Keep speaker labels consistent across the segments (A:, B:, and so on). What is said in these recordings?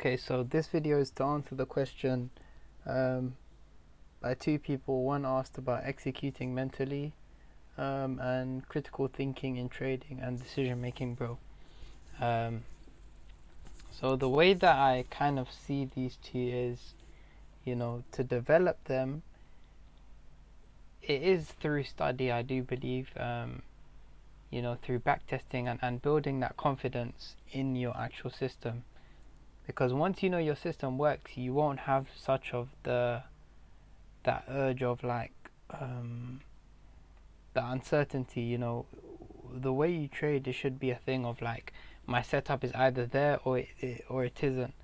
A: Okay, so this video is to answer the question by two people. One asked about executing mentally and critical thinking in trading and decision making, bro. So the way that I kind of see these two is, to develop them, it is through study, I do believe, through backtesting and building that confidence in your actual system. Because once you know your system works, you won't have such of that urge of like the uncertainty. The way you trade, it should be a thing of like, my setup is either there or it isn't.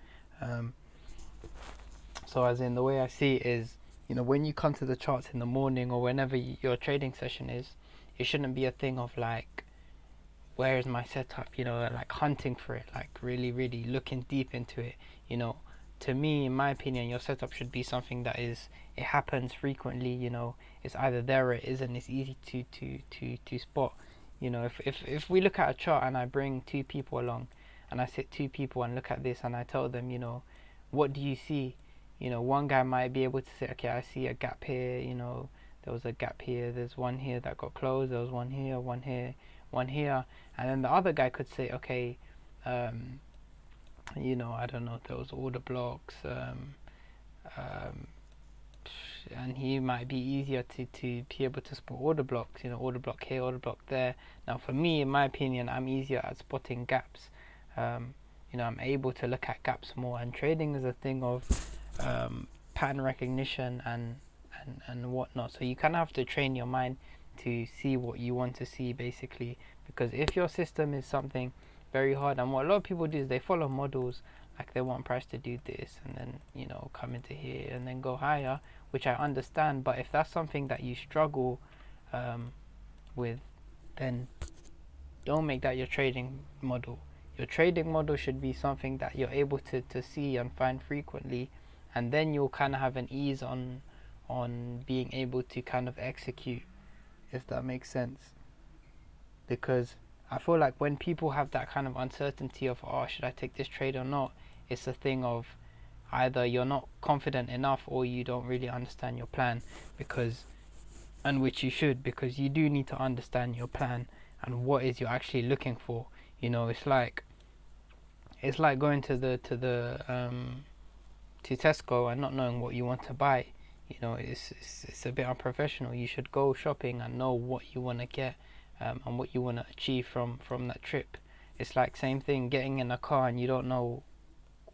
A: So as in, the way I see it is, when you come to the charts in the morning or whenever your trading session is, it shouldn't be a thing of like, where is my setup, like hunting for it, like really really looking deep into it. To me, in my opinion, your setup should be something that is, it happens frequently. It's either there or it isn't. It's easy to spot. If we look at a chart and I bring two people along and I sit two people and look at this and I tell them, what do you see? One guy might be able to say, okay, I see a gap here, there was a gap here, there's one here that got closed, there was one here, one here, one here. And then the other guy could say, okay, I don't know, there was order blocks, and he might be easier to be able to spot order blocks, order block here, order block there. Now for me, in my opinion, I'm easier at spotting gaps. I'm able to look at gaps more, and trading is a thing of pattern recognition and whatnot. So you kind of have to train your mind to see what you want to see, basically. Because if your system is something very hard, and what a lot of people do is they follow models, like they want price to do this and then come into here and then go higher, which I understand. But if that's something that you struggle with, then don't make that your trading model. Your trading model should be something that you're able to see and find frequently, and then you'll kind of have an ease on being able to kind of execute, if that makes sense. Because I feel like when people have that kind of uncertainty of, oh, should I take this trade or not, it's a thing of either you're not confident enough or you don't really understand your plan, and which you should, because you do need to understand your plan and what is you're actually looking for. It's like going to Tesco and not knowing what you want to buy. It's a bit unprofessional. You should go shopping and know what you want to get and what you want to achieve from that trip. It's like same thing getting in a car and you don't know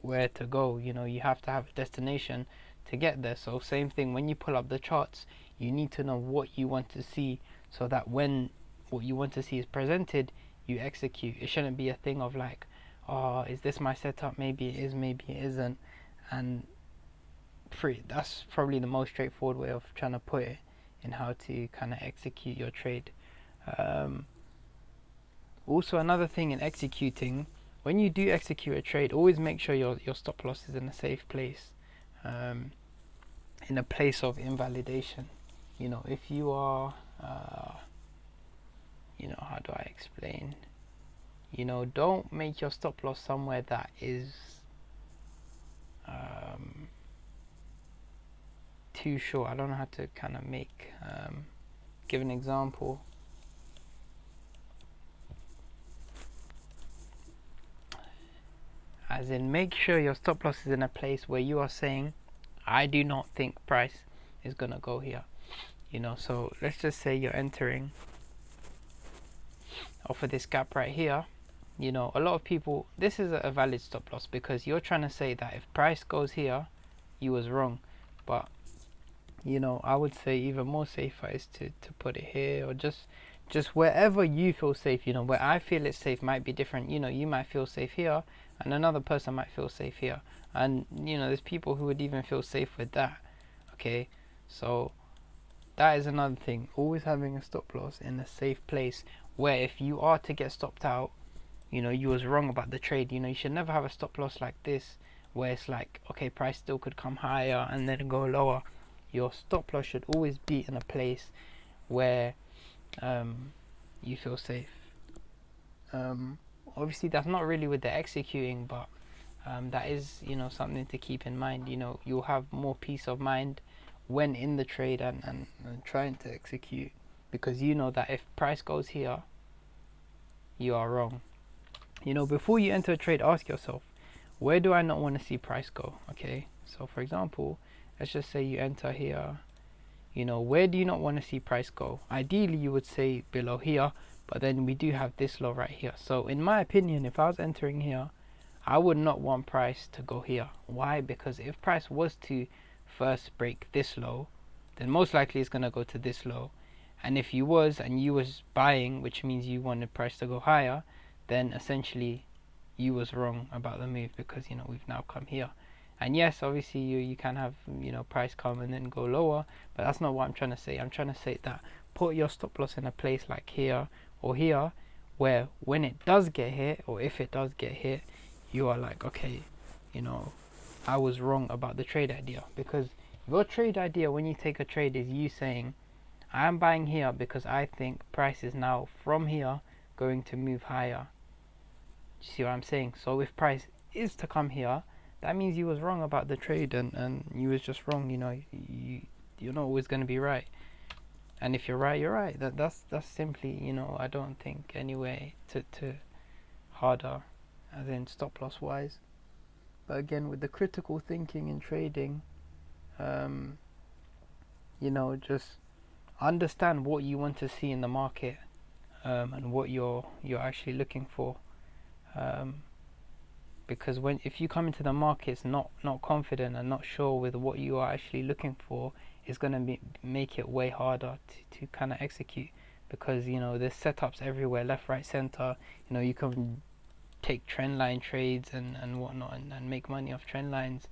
A: where to go. You have to have a destination to get there. So same thing, when you pull up the charts, you need to know what you want to see, so that when what you want to see is presented, you execute. It shouldn't be a thing of like, oh, is this my setup? Maybe it is, maybe it isn't. And that's probably the most straightforward way of trying to put it in how to kind of execute your trade. Also, another thing in executing, when you do execute a trade, always make sure your stop loss is in a safe place, in a place of invalidation. If you are, how do I explain? Don't make your stop loss somewhere that is too short. I don't know how to kind of give an example. As in, make sure your stop loss is in a place where you are saying, I do not think price is gonna go here. So let's just say you're entering off of this gap right here. A lot of people, this is a valid stop loss, because you're trying to say that if price goes here, you was wrong. But I would say even more safer is to put it here, or just wherever you feel safe. Where I feel it's safe might be different. You might feel safe here and another person might feel safe here, and there's people who would even feel safe with that. Okay, so that is another thing, always having a stop loss in a safe place, where if you are to get stopped out, you was wrong about the trade. You should never have a stop loss like this, where it's like, okay, price still could come higher and then go lower. Your stop loss should always be in a place where you feel safe. Obviously that's not really with the executing, but that is, you know, something to keep in mind. You know, you'll have more peace of mind when in the trade and trying to execute, because you know that if price goes here, you are wrong. You know, before you enter a trade, ask yourself, where do I not want to see price go? Okay, so for example, let's just say you enter here. You know, where do you not want to see price go? Ideally, you would say below here, but then we do have this low right here. So in my opinion, if I was entering here, I would not want price to go here. Why? Because if price was to first break this low, then most likely it's going to go to this low. And if you was buying, which means you wanted price to go higher, then essentially you was wrong about the move, because you know we've now come here. And yes, obviously you can have, you know, price come and then go lower, but that's not what I'm trying to say. I'm trying to say that put your stop loss in a place like here or here, where when it does get hit, or if it does get hit, you are like, okay, you know, I was wrong about the trade idea. Because your trade idea when you take a trade is you saying, I am buying here because I think price is now from here going to move higher. You see what I'm saying? So if price is to come here, that means you was wrong about the trade, and you was just wrong. You know, you're not always going to be right, and if you're right, you're right. That's simply, you know, I don't think anyway to harder, as in stop loss wise. But again, with the critical thinking in trading, you know, just understand what you want to see in the market, and what you're actually looking for. Because if you come into the markets not confident and not sure with what you are actually looking for, it's going to make it way harder to kind of execute, because you know there's setups everywhere, left, right, center. You know, you can take trend line trades and whatnot, and make money off trend lines.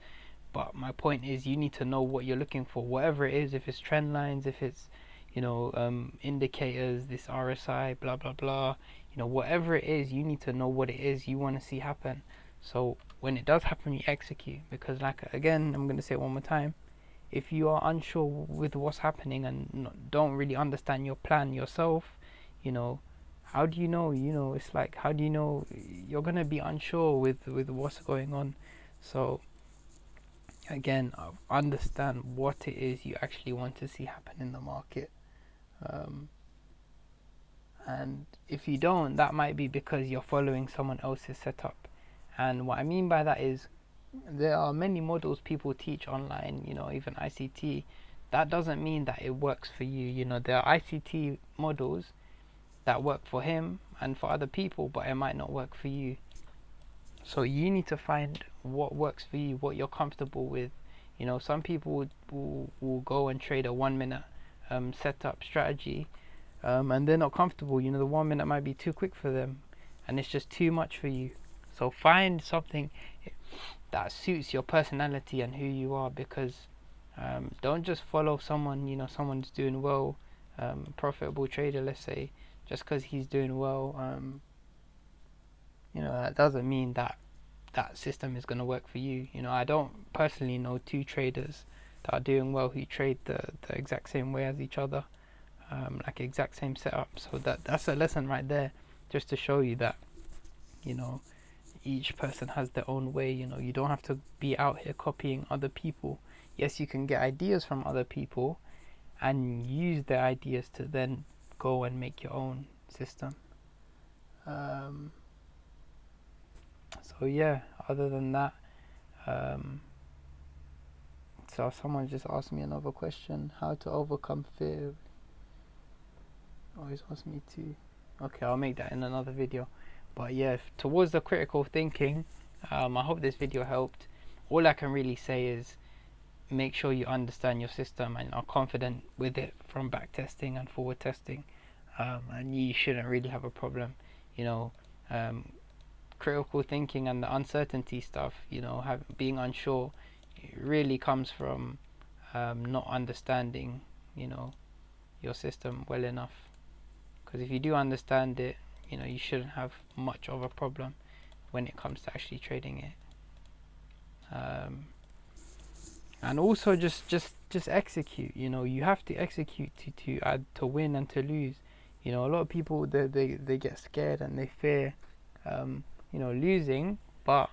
A: But my point is, you need to know what you're looking for, whatever it is. If it's trend lines, if it's, you know, indicators, this RSI, blah blah blah, you know, whatever it is, you need to know what it is you want to see happen. So when it does happen, you execute. Because, like, again, I'm going to say it one more time, if you are unsure with what's happening and don't really understand your plan yourself, you know, how do you know? You know, it's like, how do you know? You're going to be unsure with what's going on. So again, understand what it is you actually want to see happen in the market. And if you don't, that might be because you're following someone else's setup. And what I mean by that is, there are many models people teach online, you know, even ICT. That doesn't mean that it works for you. You know, there are ICT models that work for him and for other people, but it might not work for you. So you need to find what works for you, what you're comfortable with. You know, some people will go and trade a 1 minute setup strategy, and they're not comfortable. You know, the 1 minute might be too quick for them, and it's just too much for you. So find something that suits your personality and who you are, because don't just follow someone. You know, someone's doing well, profitable trader, let's say, just because he's doing well. You know, that doesn't mean that that system is going to work for you. You know, I don't personally know two traders that are doing well who trade the exact same way as each other, like exact same setup. So that's a lesson right there, just to show you that, you know, each person has their own way. You know, you don't have to be out here copying other people. Yes, you can get ideas from other people and use their ideas to then go and make your own system. So yeah, other than that, so someone just asked me another question: how to overcome fear. Always ask me to. Okay, I'll make that in another video. But yeah, towards the critical thinking, I hope this video helped. All I can really say is, make sure you understand your system and are confident with it from back testing and forward testing, and you shouldn't really have a problem. You know, critical thinking and the uncertainty stuff, you know, being unsure, it really comes from not understanding, you know, your system well enough. Because if you do understand it, you know, you shouldn't have much of a problem when it comes to actually trading it. And also just execute. You know, you have to execute to win and to lose. You know, a lot of people they get scared and they fear you know, losing, but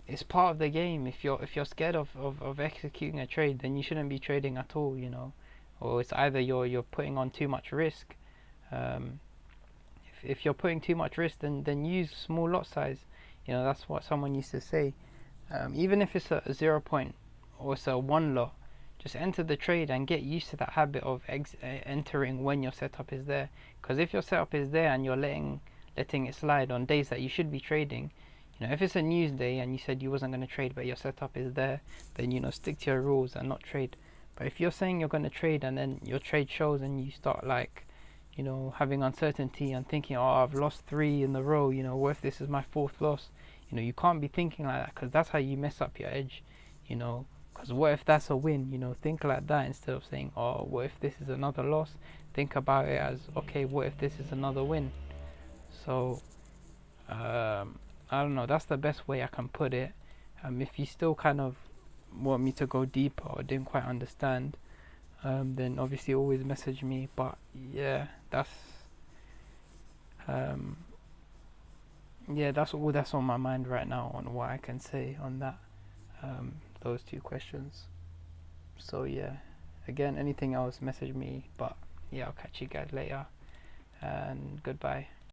A: it's part of the game. If you're scared of executing a trade, then you shouldn't be trading at all, you know. Or it's either you're putting on too much risk. Um, if you're putting too much risk, then use small lot size. You know, that's what someone used to say. Even if it's a 0 point or it's a one lot, just enter the trade and get used to that habit of entering when your setup is there. Because if your setup is there and you're letting it slide on days that you should be trading, you know, if it's a news day and you said you wasn't going to trade but your setup is there, then, you know, stick to your rules and not trade. But if you're saying you're going to trade and then your trade shows and you start, like, you know, having uncertainty and thinking, oh, I've lost 3 in a row, you know, what if this is my 4th loss? You know, you can't be thinking like that, because that's how you mess up your edge, you know. Because what if that's a win? You know, think like that instead of saying, oh, what if this is another loss? Think about it as, okay, what if this is another win? So, I don't know, that's the best way I can put it. If you still kind of want me to go deeper or didn't quite understand, then obviously always message me. But yeah, um, that's all that's on my mind right now on what I can say on that, those 2 questions. So yeah, again, anything else, message me. But yeah, I'll catch you guys later, and goodbye.